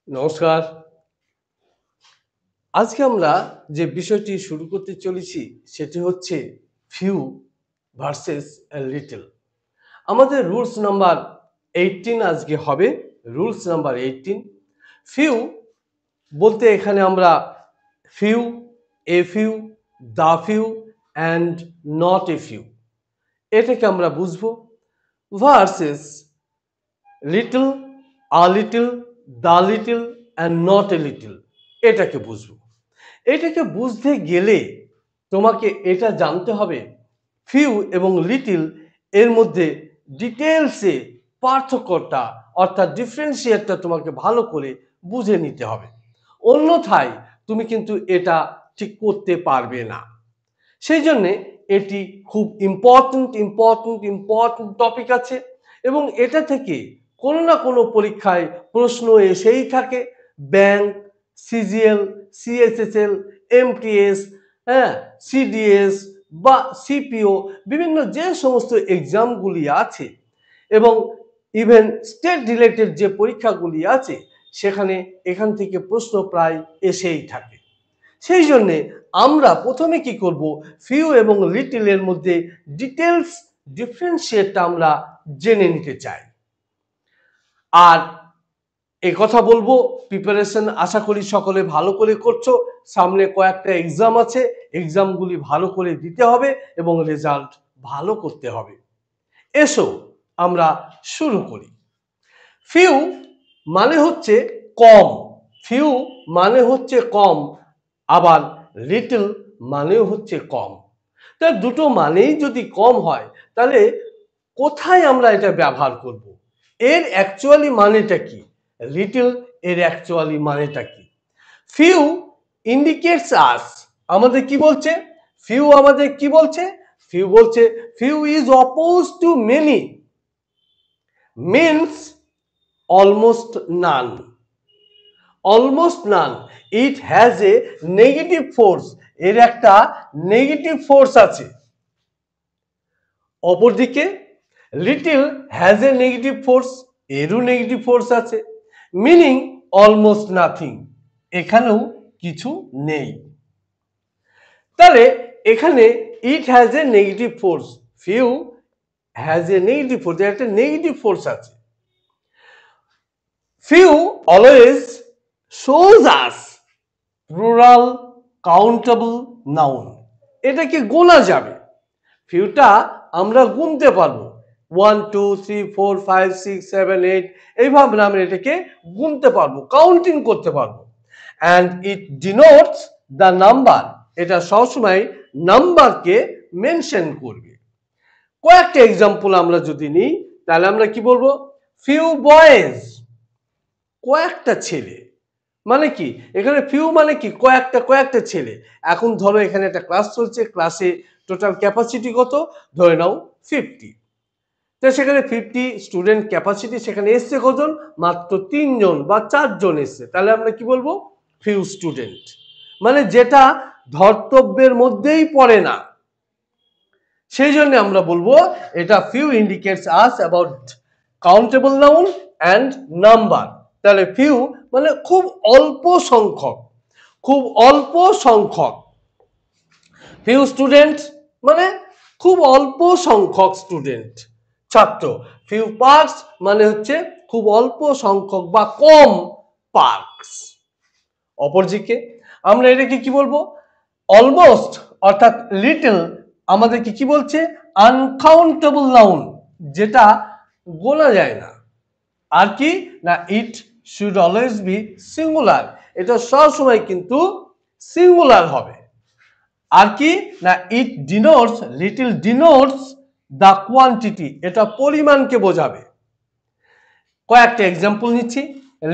নমস্কার। আজকে আমরা যে বিষয়টি শুরু করতে চলেছি সেটি হচ্ছে ফিউ ভার্সেস লিটল। আমাদের রুলস নাম্বার 18 আজকে হবে। Rules number 18। ফিউ বলতে এখানে আমরা few, a few, the few and not a few এটাকে আমরা বুঝবো। Versus little, a little, the little and not a little এটাকে বুঝবো। এটাকে বুঝতে গেলে তোমাকে এটা জানতে হবে ফিউ এবং লিটল এর মধ্যে ডিটেলসে পার্থক্যটা অর্থাৎ ডিফারেন্সিয়েটটা তোমাকে ভালো করে বুঝে নিতে হবে, অন্যথায় তুমি কিন্তু এটা ঠিক করতে পারবে না। সেই জন্যে এটি খুব ইম্পর্টেন্ট টপিক আছে এবং এটা থেকে কোনো না কোনো পরীক্ষায় প্রশ্ন এসেই থাকে। ব্যাংক, সিজিএল, সিএসএসএল, এমটিএস, হ্যাঁ, সিডিএস বা সিপিও, বিভিন্ন যে সমস্ত এক্সামগুলি আছে এবং ইভেন স্টেট রিলেটেড যে পরীক্ষাগুলি আছে সেখানে এখান থেকে প্রশ্ন প্রায় এসেই থাকে। সেই জন্যে আমরা প্রথমে কি করব, ফিউ এবং লিটল এর মধ্যে ডিটেলস ডিফারেন্সিয়েটটা আমরা জেনে নিতে চাই। আর এ কথা বলবো, প্রিপারেশন আশা করি সকলে ভালো করে করছো। সামনে কয়েকটা এক্সাম আছে, এক্সামগুলি ভালো করে দিতে হবে এবং রেজাল্ট ভালো করতে হবে। এসো আমরা শুরু করি। ফিউ মানে হচ্ছে কম, ফিউ মানে হচ্ছে কম, আবার লিটল মানেও হচ্ছে কম। তার দুটো মানেই যদি কম হয় তাহলে কোথায় আমরা এটা ব্যবহার করব? এর অ্যাকচুয়ালি মানেটা কি? লিটল এর অ্যাকচুয়ালি মানেটা কি? ফিউ ইন্ডিকেটস আস, আমাদের কি বলছে? ফিউ আমাদের কি বলছে? ফিউ বলছে few is oppose to many, means almost none, almost none. It has a negative force, এর একটা নেগেটিভ ফোর্স আছে। অপরদিকে little has a negative force, এরও নেগেটিভ ফোর্স আছে। মিনিং অলমোস্ট নাথিং, এখানেও কিছু নেই। তাহলে এখানে it has a negative force, few has a negative force, একটা নেগেটিভ ফোর্স আছে। Few always shows us plural countable noun, এটাকে গোনা যাবে। ফিউটা আমরা গুনতে পারবো, 1 2 3 4 5 6 7 8, এইভাবে আমরা এটাকে গুনতে পারবো, কাউন্টিং করতে পারবো। And it denotes the number, এটা সবসময় নাম্বারকে মেনশন করবে। কয়েকটা এক্সাম্পল আমরা যদি নিই তাহলে আমরা কি বলবো? ফিউ বয়েজ, কয়েকটা ছেলে, মানে কি এখানে ফিউ মানে কি কয়েকটা ছেলে। এখন ধরো এখানে একটা ক্লাস চলছে, ক্লাসে টোটাল ক্যাপাসিটি কত? ধরে নাও 50। তো সেখানে 50 স্টুডেন্ট ক্যাপাসিটি, সেখানে এসছে কজন? মাত্র 3 জন বা 4 জন এসছে। তাহলে আমরা কি বলবো? ফিউ স্টুডেন্ট, মানে যেটা ধর্তব্যের মধ্যেই পড়ে না। সেই জন্য আমরা বলবো এটা few indicates us about countable noun and number. তাহলে ফিউ মানে খুব অল্প সংখ্যক, খুব অল্প সংখ্যক। ফিউ স্টুডেন্ট মানে খুব অল্প সংখ্যক স্টুডেন্ট, ছাত্র। ফিউ পার্কস মানে হচ্ছে খুব অল্প সংখ্যক বা কম পার্কস। অপরদিকে আমরা এটাকে কি বলবো? অলমোস্ট অর্থাৎ লিটল আমাদেরকে কি বলছে? আনকাউন্টেবল নাউন, যেটা গোনা যায় না। আর কি না, it should always be singular, এটা সবসময় কিন্তু সিঙ্গুলার হবে। আর কি না, it denotes, little denotes the quantity, এটা পরিমাণকে বোঝাবে। কয়েকটা এক্সাম্পল নিচ্ছি।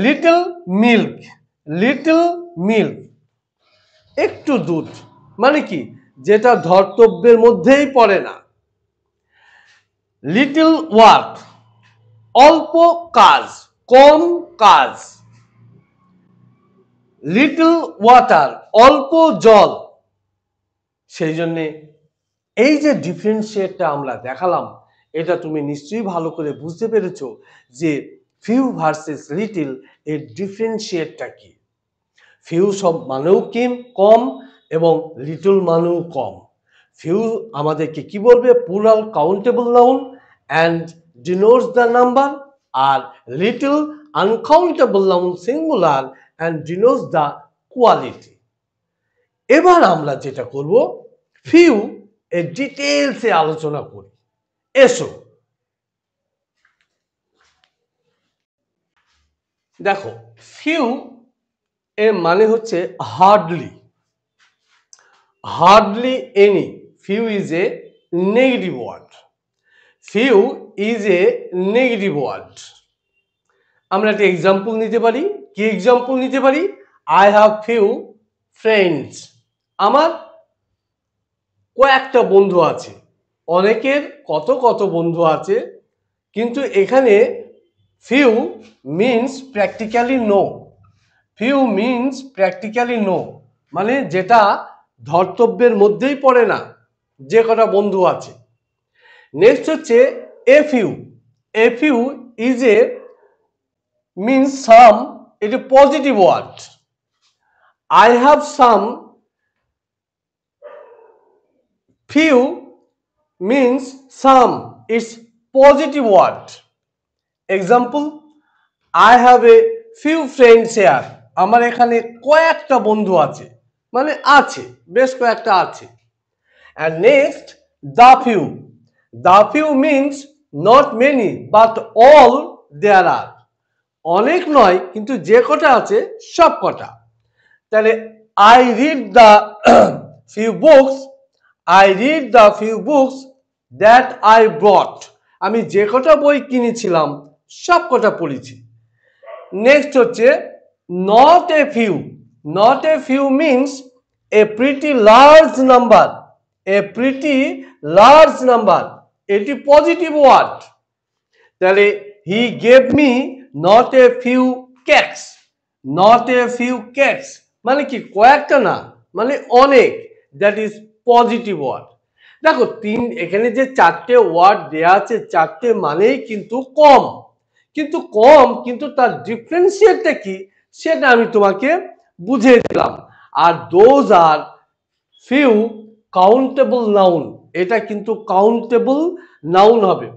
লিটল মিল্ক, লিটল মিল্ক একটু দুধ, মানে কি যেটা ধর্তব্যের মধ্যেই পড়ে না। লিটল ওয়ার্ক, অল্প কাজ, কম কাজ। লিটল ওয়াটার, অল্প জল। সেই জন্যে এই যে ডিফারেন্সিয়েটটা আমরা দেখালাম, এটা তুমি নিশ্চয়ই ভালো করে বুঝতে পেরেছো যে ফিউ ভার্সেস লিটিল এর ডিফারেন্সিয়েটটা কি? ফিউ সব মানেও কম এবং লিটল মানেও কম। ফিউ আমাদেরকে কি বলবে? Plural countable noun and denotes the number, আর little uncountable noun singular and denotes the quality. এবার আমরা যেটা করব, ফিউ এর ডিটেলসে আলোচনা করি। এসো দেখো, ফিউ এর মানে হচ্ছে hardly, hardly any. Few is a negative word. Few is a negative word. আমরা একটা এক্সাম্পল নিতে পারি। কি এক্সাম্পল নিতে পারি? I have few friends. আমার কয়েকটা বন্ধু আছে। অনেকের কত কত বন্ধু আছে, কিন্তু এখানে few means practically no. Few means practically no, মানে যেটা ধর্তব্যের মধ্যেই পড়ে না, যে কটা বন্ধু আছে। নেক্সট হচ্ছে a few. A few is a means some, এটা positive word. I have some few means some, it's positive word. Example, I have a few friends here. আমার এখানে কয়েকটা বন্ধু আছে, মানে আছে, বেশ কয়েকটা আছে। And next, the few. The few means not many but all there are. অনেক নয়, কিন্তু যে কটা আছে সব কটা। তাহলে I read the few books. I read the few books that I bought. আমি যে কটা বই কিনেছিলাম সব কটা পড়েছি। নেক্সট হচ্ছে not a few. Not a few means a pretty large number. A pretty large number, এটি পজিটিভ ওয়ার্ড। তাহলে he gave me not a few cakes. Not a few cakes মানে কি? কয়েকটা না, মানে অনেক। That is positive word. দেখো, এখানে যে চারটে ওয়ার্ড দেয়া আছে, চারটে মানেই কিন্তু কম, কিন্তু তার ডিফারেন্সিয়েটটা কি সেটা আমি তোমাকে বুঝিয়ে দিলাম। আর those are few countable noun, এটা কিন্তু কাউন্টেবল নাউন হবে।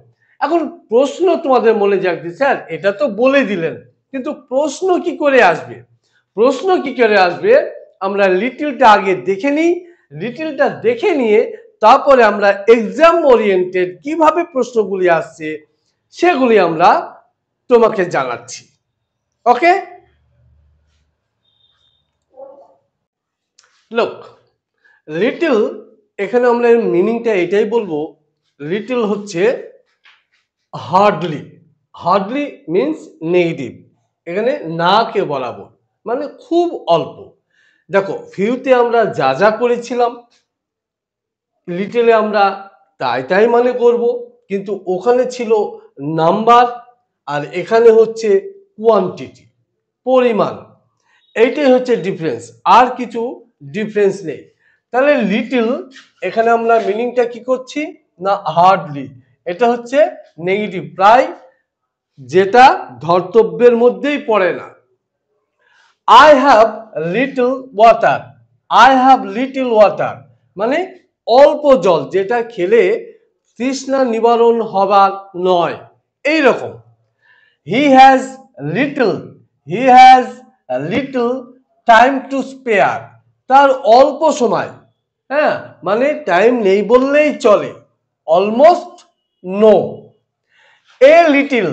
এখন প্রশ্ন তোমাদের মনে জাগছে, স্যার এটা তো বলে দিলেন, কিন্তু প্রশ্ন কি করে আসবে? প্রশ্ন কি করে আসবে? আমরা লিটলটা আগে দেখে নিই। লিটলটা দেখে নিয়ে তারপরে আমরা এক্সাম ওরিয়েন্টেড কিভাবে প্রশ্নগুলি আসছে সেগুলি আমরা তোমাকে জানাচ্ছি। ওকে, লুক, লিটল, এখানে আমরা মিনিংটা এটাই বলবো, লিটল হচ্ছে হার্ডলি। হার্ডলি মিনস নেগেটিভ, এখানে না কে বলাবো, মানে খুব অল্প। দেখো, ফিউতে আমরা যা যা করেছিলাম, লিটলে আমরা তাই মানে করব, কিন্তু ওখানে ছিল নাম্বার আর এখানে হচ্ছে কোয়ান্টিটি, পরিমাণ। এইটাই হচ্ছে ডিফারেন্স, আর কিছু ডিফারেন্স নেই। তাহলে লিটল, এখানে আমরা মিনিংটা কি করছি না, হার্ডলি, এটা হচ্ছে নেগেটিভ, প্রায়, যেটা ধর্তব্যের মধ্যেই পড়ে না। I have little water. I have little water মানে অল্প জল, যেটা খেলে তৃষ্ণা নিবারণ হবার নয়, এই রকম। He has little, he has little time to spare, তার অল্প সময়, হ্যাঁ, মানে টাইম নেই বললেই চলে, almost no. A little,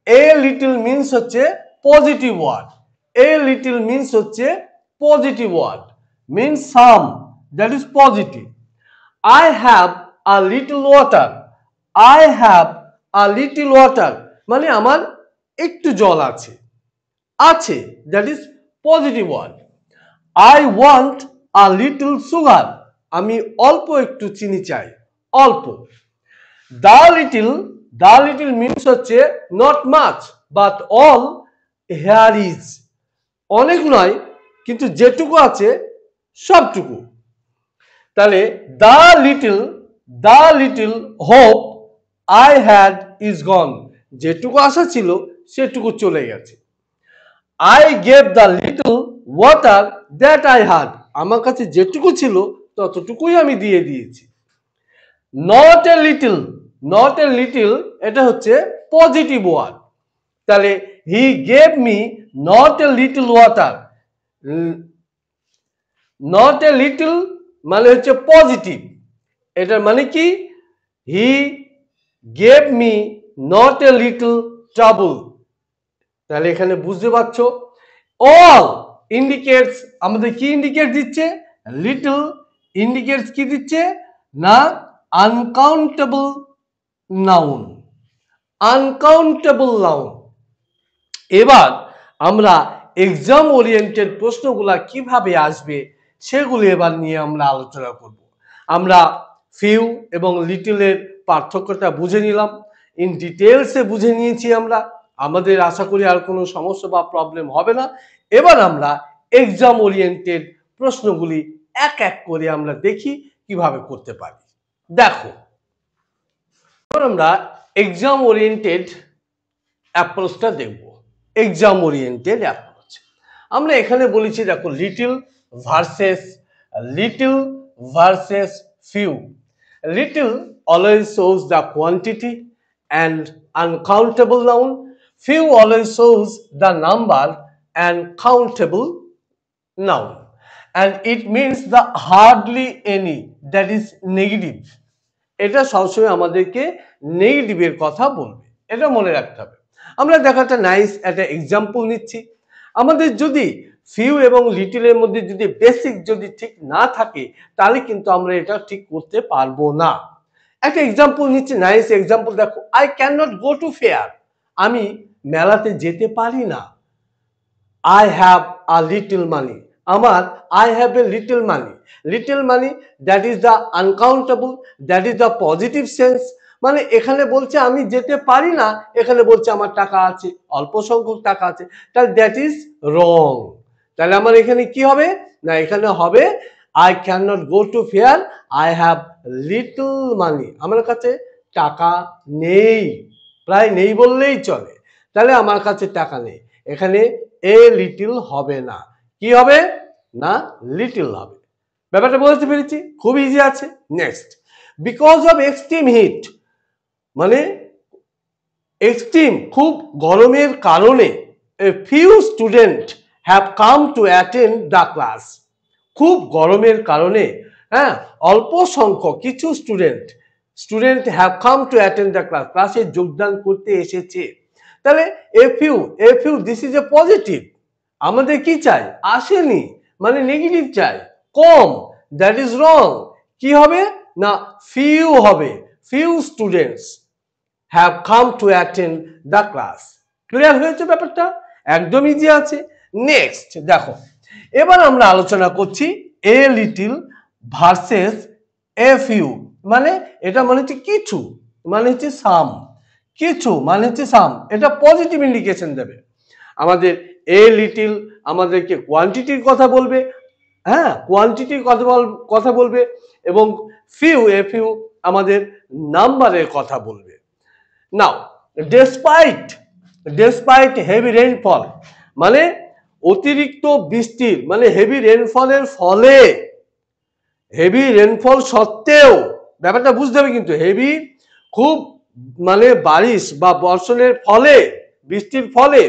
a little means হচ্ছে positive word. A little means হচ্ছে positive word, means some, that is positive. I have a little water. I have a little water মানে আমার একটু জল আছে, আছে, that is positive word. I want a little sugar. আমি অল্প একটু চিনি চাই, অল্প। The little means হচ্ছে not much but all here is, অনেক নয়, কিন্তু যেটুকু আছে সবটুকু। তাহলে the little hope I had is gone, যেটুকু আশা ছিল সেটুকু চলে গেছে। I gave the little water that I had, আমার কাছে যেটুকু ছিল ততটুকুই আমি দিয়ে দিয়েছি। Not a little, not a little এটা হচ্ছে পজিটিভ ওয়ার্ড, তাহলে he gave me not a little water, not a little মানে হচ্ছে পজিটিভ, এটার মানে কি he gave me not a little trouble. তাহলে এখানে বুঝতে পারছো অল ইন্ডিকেটস আমাদের কি ইন্ডিকেট দিচ্ছে, লিটল ইন্ডিকেটস কি দিচ্ছে না আনকাউন্টেবল নাউন, আনকাউন্টেবল নাউন। এবার আমরা এক্সাম ওরিয়েন্টেড প্রশ্নগুলা কিভাবে আসবে সেগুলো এবার নিয়ে আমরা আলোচনা করব। আমরা ফিউ এবং লিটলের পার্থক্যটা বুঝে নিলাম, ইন ডিটেলসে বুঝে নিয়েছি আমরা, আমাদের আশা করি আর কোনো সমস্যা বা প্রবলেম হবে না। এবার আমরা এক্সাম ওরিয়েন্টেড প্রশ্নগুলি এক এক করে আমরা দেখি কিভাবে করতে পারি। দেখো এবার আমরা এক্সাম ওরিয়েন্টেড অ্যাপ্রোচটা দেখব। এক্সাম ওরিয়েন্টেড অ্যাপ্রোচ আমরা এখানে বলেছি, দেখো little versus few. Little always shows the quantity and uncountable noun, few always shows the number and countable noun, and it means the hardly any, that is negative। এটা সবসময় আমাদেরকে নেগেটিভের কথা বলবে, এটা মনে রাখতে হবে। আমরা দেখো একটা নাইস একটা এক্সাম্পল নিচ্ছি। আমাদের যদি ফিউ এবং লিটলের মধ্যে যদি বেসিক যদি ঠিক না থাকে তাহলে কিন্তু আমরা এটা ঠিক করতে পারবো না। একটা এক্সাম্পল নিচ্ছি, নাইস এক্সাম্পল দেখো, I can not go to fair, আমি মেলাতে যেতে পারি না। আই হ্যাভ আ লিটল মানি, আমার I have a little money, little money that is the uncountable, that is the positive sense. মানে এখানে বলছে আমি যেতে পারি না, এখানে বলছে আমার টাকা আছে, অল্প সংখ্যক টাকা আছে, তাহলে দ্যাট ইজ রং। তাহলে আমার এখানে কি হবে না, এখানে হবে I cannot go to fair, I have little money, আমার কাছে টাকা নেই, প্রায় নেই বললেই চলে। তাহলে আমার কাছে টাকা নেই, এখানে এ লিটল হবে না, কি হবে না লিটল হবে। ব্যাপারটা বুঝতে পেরেছি, খুব ইজি আছে। Next, because of extreme heat, মানে এক্সট্রিম খুব গরমের কারণে a few student have come to attend the class, খুব গরমের কারণে হ্যাঁ অল্প সংখ্যক কিছু student have come to attend the class, ক্লাসে যোগদান করতে এসেছে। তাহলে a few this is a positive, আমাদের কি চাই আসেনি মানে নেগেটিভ চাই, কম, দ্যাট ইজ রং। কি হবে না ফিউ হবে, few students have come to attend the class. Clear হয়েছে ব্যাপারটা, একদম ইজি আছে। নেক্সট দেখো, এবার আমরা আলোচনা করছি a little versus A few, মানে এটা মানে হচ্ছে কিছু, মানে হচ্ছে সাম, কিছু মানে হচ্ছে সাম, এটা পজিটিভ ইন্ডিকেশন দেবে। আমাদের এ লিটল আমাদেরকে কোয়ান্টিটির কথা বলবে, হ্যাঁ কোয়ান্টিটির কথা বলবে, এবং এ ফিউ আমাদের নাম্বারের কথা বলবে। নাও ডেসপাইট হেভি রেইনফল, মানে অতিরিক্ত বৃষ্টির মানে হেভি রেইনফলের ফলে, হেভি রেইনফল সত্ত্বেও, ব্যাপারটা বুঝতে হবে কিন্তু, হেভি খুব মানে বারিশ বা বর্ষণের ফলে, বৃষ্টির ফলে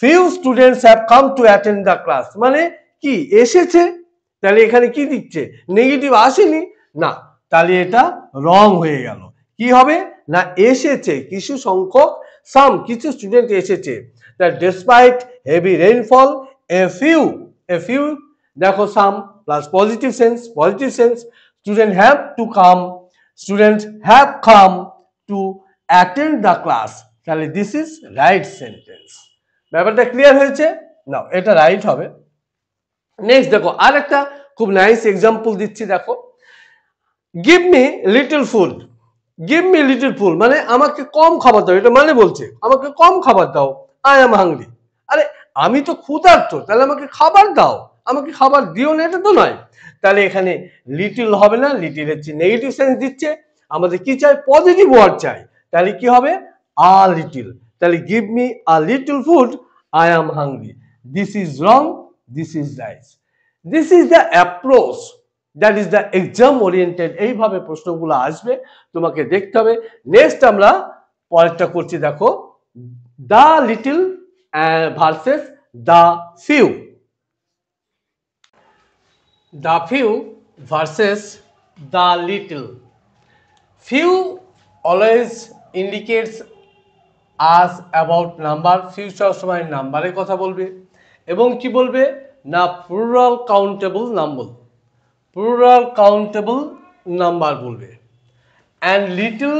few students have come to attend the class, মানে কি এসেছে, তাহলে এখানে কি দিচ্ছে নেগেটিভ আসেনি না, তাহলে এটা রং হয়ে গেল। কি হবে না এসেছে কিছু সংখ্যক, সাম কিছু স্টুডেন্ট এসেছে। that despite heavy rainfall a few দেখো সাম plus positive sense students have come to attend the class, তাহলে দিস ইজ রাইট সেন্টেন্স। ব্যাপারটা ক্লিয়ার হয়েছে, নাও এটা রাইট হবে। নেক্সট দেখো আরেকটা খুব নাইস এক্সাম্পল দিচ্ছি, দেখো গিভ মি লিটল ফুড, মানে আমাকে কম খাবার দাও, এটা মানে বলছে আমাকে কম খাবার দাও, আই এম হাংরি, আরে আমি তো ক্ষুধার্ত, তাহলে আমাকে খাবার দাও, আমাকে খাবার দিও না, এটা তো নয়। তাহলে এখানে লিটল হবে না, লিটল হচ্ছে নেগেটিভ সেন্স দিচ্ছে, আমাদের কি চাই পজিটিভ ওয়ার্ড চাই, তাহলে কি হবে আ লিটল, তাহলে give me a little food, I am hungry. This is wrong, this is right. This is the approach, that is the exam oriented. এইভাবে প্রশ্নগুলো আসবে, তোমাকে দেখতে হবে। নেক্সট আমরা পরেরটা করছি, দেখো the little versus the few. The few versus the little. Few always indicates us about number. Few সবসময় নাম্বারের কথা বলবে এবং কি বলবে না plural countable number, plural countable number বলবে। অ্যান্ড লিটল,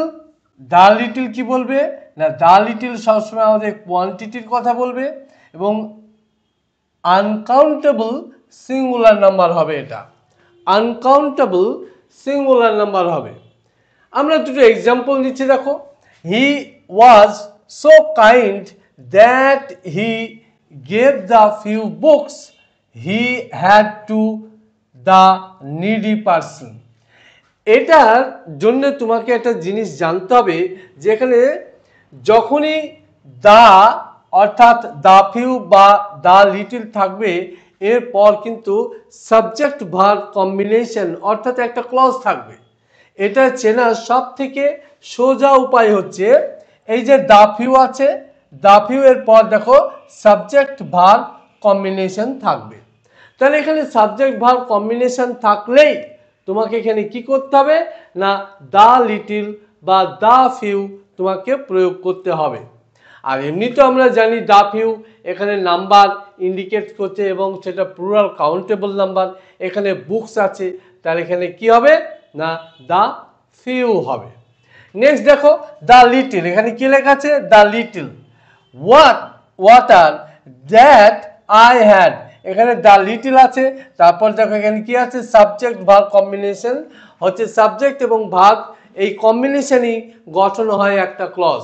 দ্য লিটল কি বলবে না দ্য লিটল সবসময় আমাদের কোয়ান্টিটির কথা বলবে এবং আনকাউন্টেবল সিঙ্গুলার নাম্বার হবে। এটা আনকাউন্টেবল সিঙ্গুলার নাম্বার হবে। আমরা দুটো এক্সাম্পল নিচ্ছি, দেখো he was so kind that he gave the few books he had to the needy person. এটার জন্য তোমাকে একটা জিনিস জানতে হবে, যেখানে যখনই দা অর্থাৎ দা ফিউ বা দা লিটল থাকবে, এরপর কিন্তু সাবজেক্ট ভার্ব কম্বিনেশন অর্থাৎ একটা ক্লজ থাকবে। এটা চেনার সব থেকে সোজা উপায় হচ্ছে এই যে দা ফিউ আছে, দা ফিউ এর পর দেখো সাবজেক্ট ভার্ব কম্বিনেশন থাকবে। তাহলে এখানে সাবজেক্ট ভার্ব কম্বিনেশন থাকলেই তোমাকে এখানে কি করতে হবে না দা লিটল বা দা ফিউ তোমাকে প্রয়োগ করতে হবে। আর এমনিতে আমরা জানি দা ফিউ এখানে নাম্বার ইন্ডিকেট করছে এবং সেটা প্লুরাল কাউন্টেবল নাম্বার। এখানে বুকস আছে, তাহলে এখানে কি হবে না দা ফিউ হবে। নেক্সট দেখো দা লিটল, এখানে কি লেখা আছে the little water that I had. এখানে দা লিটল আছে, তারপর দেখো এখানে কি আছে সাবজেক্ট ভার্ব কম্বিনেশন হচ্ছে সাবজেক্ট এবং ভার্ব, এই কম্বিনেশনই গঠন হয় একটা ক্লজ।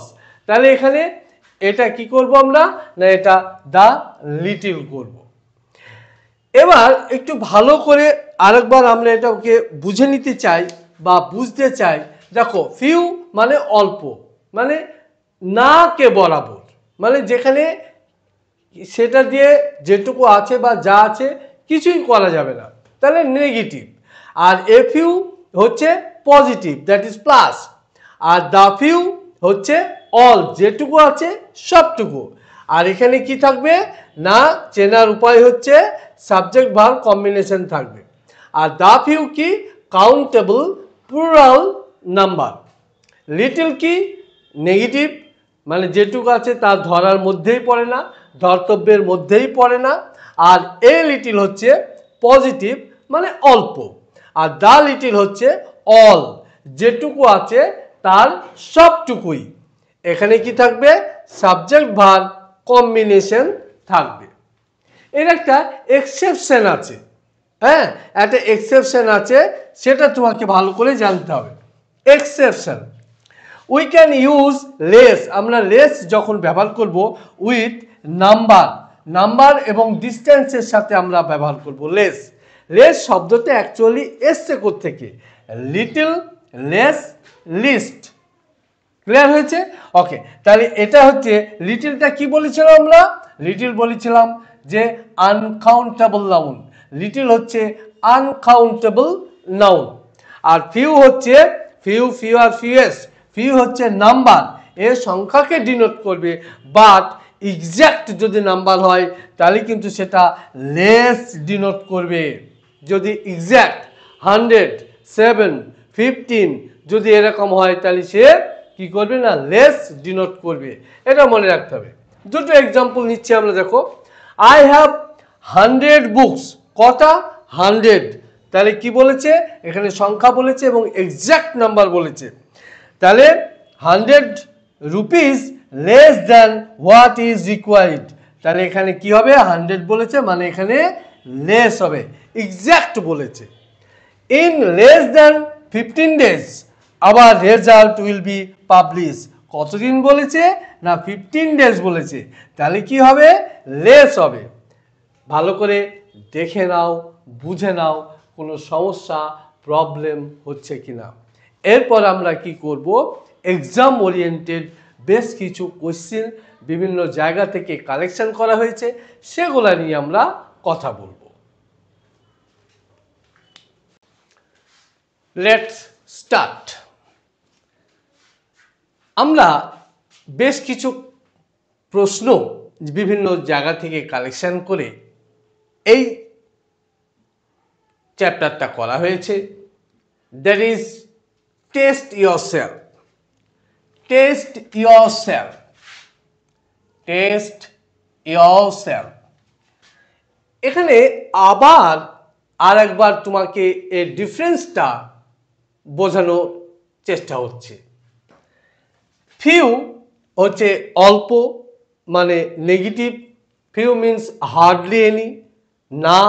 তাহলে এখানে এটা কি করব আমরা না এটা দা লিটল করব। এবার একটু ভালো করে আরেকবার আমরা এটাকে বুঝে নিতে চাই বা বুঝতে চাই। দেখো ফিউ মানে অল্প, মানে না কে বরাবর, মানে যেখানে সেটা দিয়ে যেটুকু আছে বা যা আছে কিছুই করা যাবে না, তাহলে নেগেটিভ। আর এ ফিউ হচ্ছে পজিটিভ, দ্যাট ইজ প্লাস। আর দা ফিউ হচ্ছে অল, যেটুকু আছে সবটুকু। আর এখানে কি থাকবে না চেনার উপায় হচ্ছে সাবজেক্ট ভার্ব কম্বিনেশন থাকবে। আর দা ফিউ কি কাউন্টেবল প্লুরাল নাম্বার। লিটল কি নেগেটিভ, মানে যেটুকু আছে তার ধরার মধ্যেই পড়ে না, ধর্তব্যের মধ্যেই পড়ে না। আর এ লিটল হচ্ছে পজিটিভ, মানে অল্প। আর দা লিটল হচ্ছে অল, যেটুকু আছে তার সবটুকুই। এখানে কি থাকবে সাবজেক্ট ভার্ব কম্বিনেশন থাকবে। এর একটা এক্সেপশন আছে, হ্যাঁ একটা এক্সেপশন আছে, সেটা তোমাকে ভালো করে জানতে হবে। Exception, we can use less, আমরা লেস যখন ব্যবহার করব উইথ নাম্বার, নাম্বার এবং ডিস্টেন্সের সাথে আমরা ব্যবহার করব লেস। লেস শব্দটা অ্যাকচুয়ালি এসছে কোত্থেকে লিটল, লেস, লিস্ট। ক্লিয়ার হয়েছে? ওকে, তাহলে এটা হচ্ছে লিটলটা কি বলেছিলাম আমরা, লিটল বলেছিলাম যে আনকাউন্টেবল নাউন। লিটল হচ্ছে আনকাউন্টেবল নাউন। আর ফিউ হচ্ছে ফিউ, ফিউ আর ফিউএস। ফিউ হচ্ছে নাম্বার, এর সংখ্যাকে ডিনোট করবে, বাট এক্সাক্ট যদি নাম্বার হয় তাহলে কিন্তু সেটা লেস ডিনোট করবে। যদি এক্সাক্ট 100, 7, 15 যদি এরকম হয় তাহলে সে কি করবে না লেস ডিনোট করবে। এটা মনে রাখতে হবে। দুটো এক্সাম্পল নিচ্ছি আমরা, দেখো আই হ্যাভ 100 বুকস, কটা 100, তাহলে কি বলেছে এখানে সংখ্যা বলেছে এবং এক্সাক্ট নাম্বার বলেছে। তাহলে 100 rupees less than what is required, তাহলে এখানে কি হবে 100 বলেছে মানে এখানে লেস হবে, এক্সাক্ট বলেছে। ইন লেস দ্যান 15 days আবার রেজাল্ট উইল বি পাবলিশ, কতদিন বলেছে না 15 days বলেছে, তাহলে কি হবে লেস হবে। ভালো করে দেখে নাও, বুঝে নাও কোনো সমস্যা প্রবলেম হচ্ছে কিনা। এরপর আমরা কি করব এক্সাম ওরিয়েন্টেড বেশ কিছু কোশ্চেন বিভিন্ন জায়গা থেকে কালেকশন করা হয়েছে, সেগুলা নিয়ে আমরা কথা বলবো। Let's start. আমরা বেশ কিছু প্রশ্ন বিভিন্ন জায়গা থেকে কালেকশন করে এই চ্যাপ্টারটা করা হয়েছে, that is test yourself. Test yourself, test yourself. এখানে আবার আর একবার তোমাকে এর ডিফারেন্সটা বোঝানোর চেষ্টা হচ্ছে। ফিউ হচ্ছে অল্প, মানে negative. Few means hardly any, না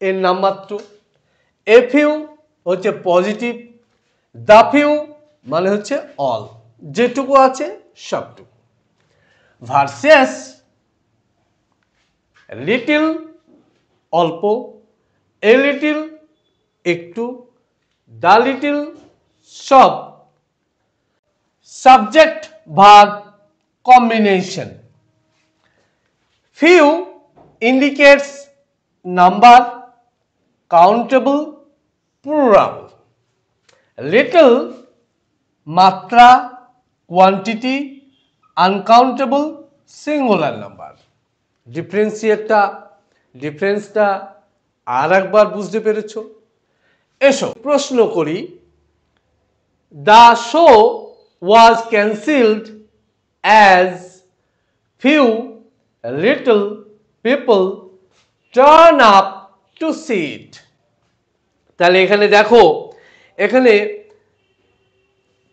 এর নামমাত্র। এ ফিউ হচ্ছে পজিটিভ। দ্য ফিউ মানে হচ্ছে অল, যেটুকু আছে সবটুকু। ভার্সেস লিটিল অল্প, এ লিটিল একটু, দ্য লিটিল সব। Subject verb combination. Few indicates number, countable, plural. Little মাত্রা, quantity, uncountable, singular number. ডিফারেন্সটা আর একবার বুঝতে পেরেছো? এসো প্রশ্ন করি। The show was cancelled as few little people turn up to see it. তাহলে এখানে দেখো, এখানে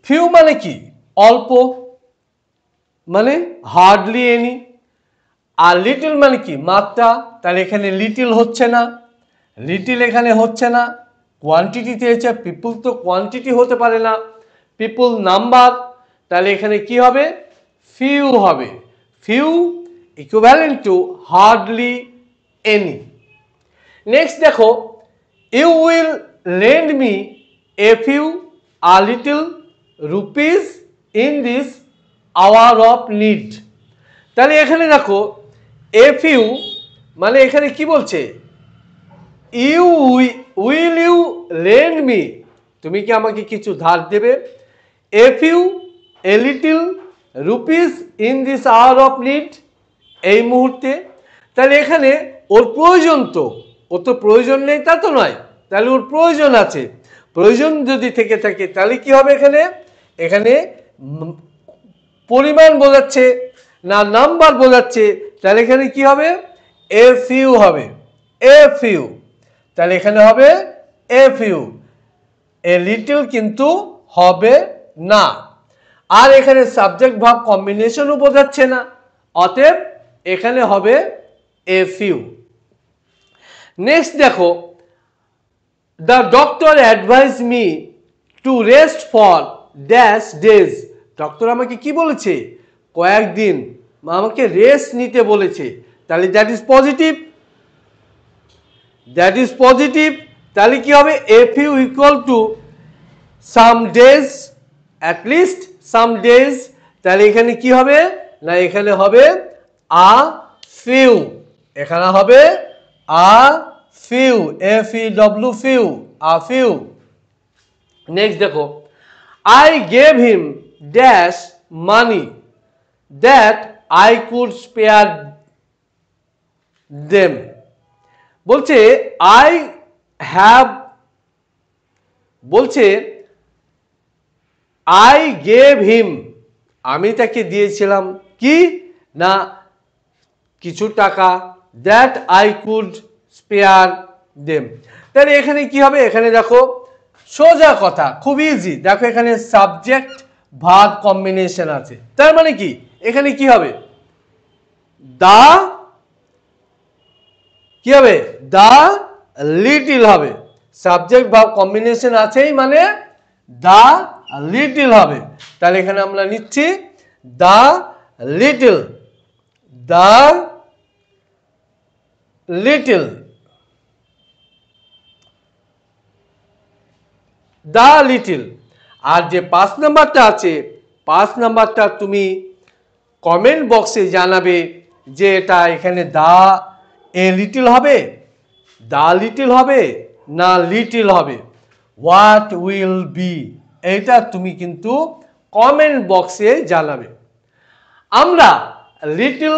ফিউ মানে কি? অল্প, মানে হার্ডলি এনি। আর লিটল মানে কি? মাত্রা। তাহলে এখানে লিটল হচ্ছে না, লিটল এখানে হচ্ছে না। কোয়ান্টিটিতে হচ্ছে, পিপল তো কোয়ান্টিটি হতে পারে না, পিপল নাম্বার। তাহলে এখানে কি হবে? ফিউ হবে। Few equivalent to hardly any. Next দেখো, you will lend me a few a little rupees in this hour of need. তাহলে এখানে দেখো, এ ফিউ মানে এখানে কি বলছে? You will you lend me, তুমি কি আমাকে কিছু ধার দেবে? A few a little rupees in this hour of need, এই মুহূর্তে। তাহলে এখানে ওর প্রয়োজন, তো ওর তো প্রয়োজন নেই তা তো নয়, তাহলে ওর প্রয়োজন আছে। প্রয়োজন যদি থেকে থাকে তাহলে কি হবে? এখানে পরিমাণ বোঝাচ্ছে না নাম্বার বোঝাচ্ছে, তাহলে এখানে কি হবে? এ ফিউ হবে। এ ফিউ, তাহলে এখানে হবে এ ফিউ। এ লিটল কিন্তু হবে না। আর এখানে সাবজেক্ট ভার্ব কম্বিনেশনও বোঝাচ্ছে না, অতএব এখানে হবে এ ফিউ। নেক্সট দেখো, the doctor advice me to rest for dash days. Doctor আমাকে কি বলেছে? কয়েকদিন আমাকে রেস্ট নিতে বলেছে। তাহলে that is positive, that is positive. তাহলে কি হবে? A few equal to some days, at least some days. তাহলে এখানে কি হবে? না এখানে হবে আ ফিউ, এখানে হবে a few, F E W few, a few. Next দেখো, I gave him dash money that I could spare them. বলছে আই হ্যাভ, বলছে আই গেভ হিম, আমি তাকে দিয়েছিলাম কি না কিছু টাকা, that I could spare them. তাহলে এখানে কি হবে? এখানে দেখো সোজা কথা, খুব ইজি। দেখো এখানে সাবজেক্ট ভার্ব কম্বিনেশন আছে, তার মানে কি এখানে কি হবে? দা, কি হবে? দা লিটল হবে। সাবজেক্ট ভার্ব কম্বিনেশন আছেই মানে দা লিটল হবে। তাহলে এখানে আমরা নিচ্ছি দা little, the little, the little. আর যে 5 নাম্বারটা আছে 5 নাম্বারটা তুমি কমেন্ট বক্সে জানাবে যে এটা এখানে দা এ লিটল হবে, দা লিটল হবে না লিটল হবে, হোয়াট উইল বি, এটা তুমি কিন্তু কমেন্ট বক্সে জানাবে। আমরা লিটল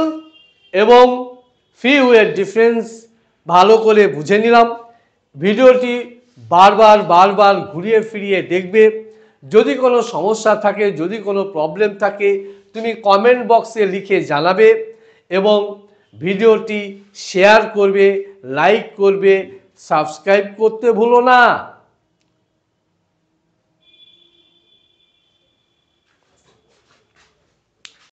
এবং ফিউ এর ডিফারেন্স ভালো করে বুঝে নিলাম। ভিডিওটি বারবার ঘুরিয়ে ফিরিয়ে দেখবে। যদি কোনো সমস্যা থাকে, যদি কোনো প্রবলেম থাকে, তুমি কমেন্ট বক্সে লিখে জানাবে এবং ভিডিওটি শেয়ার করবে, লাইক করবে, সাবস্ক্রাইব করতে ভুলো না।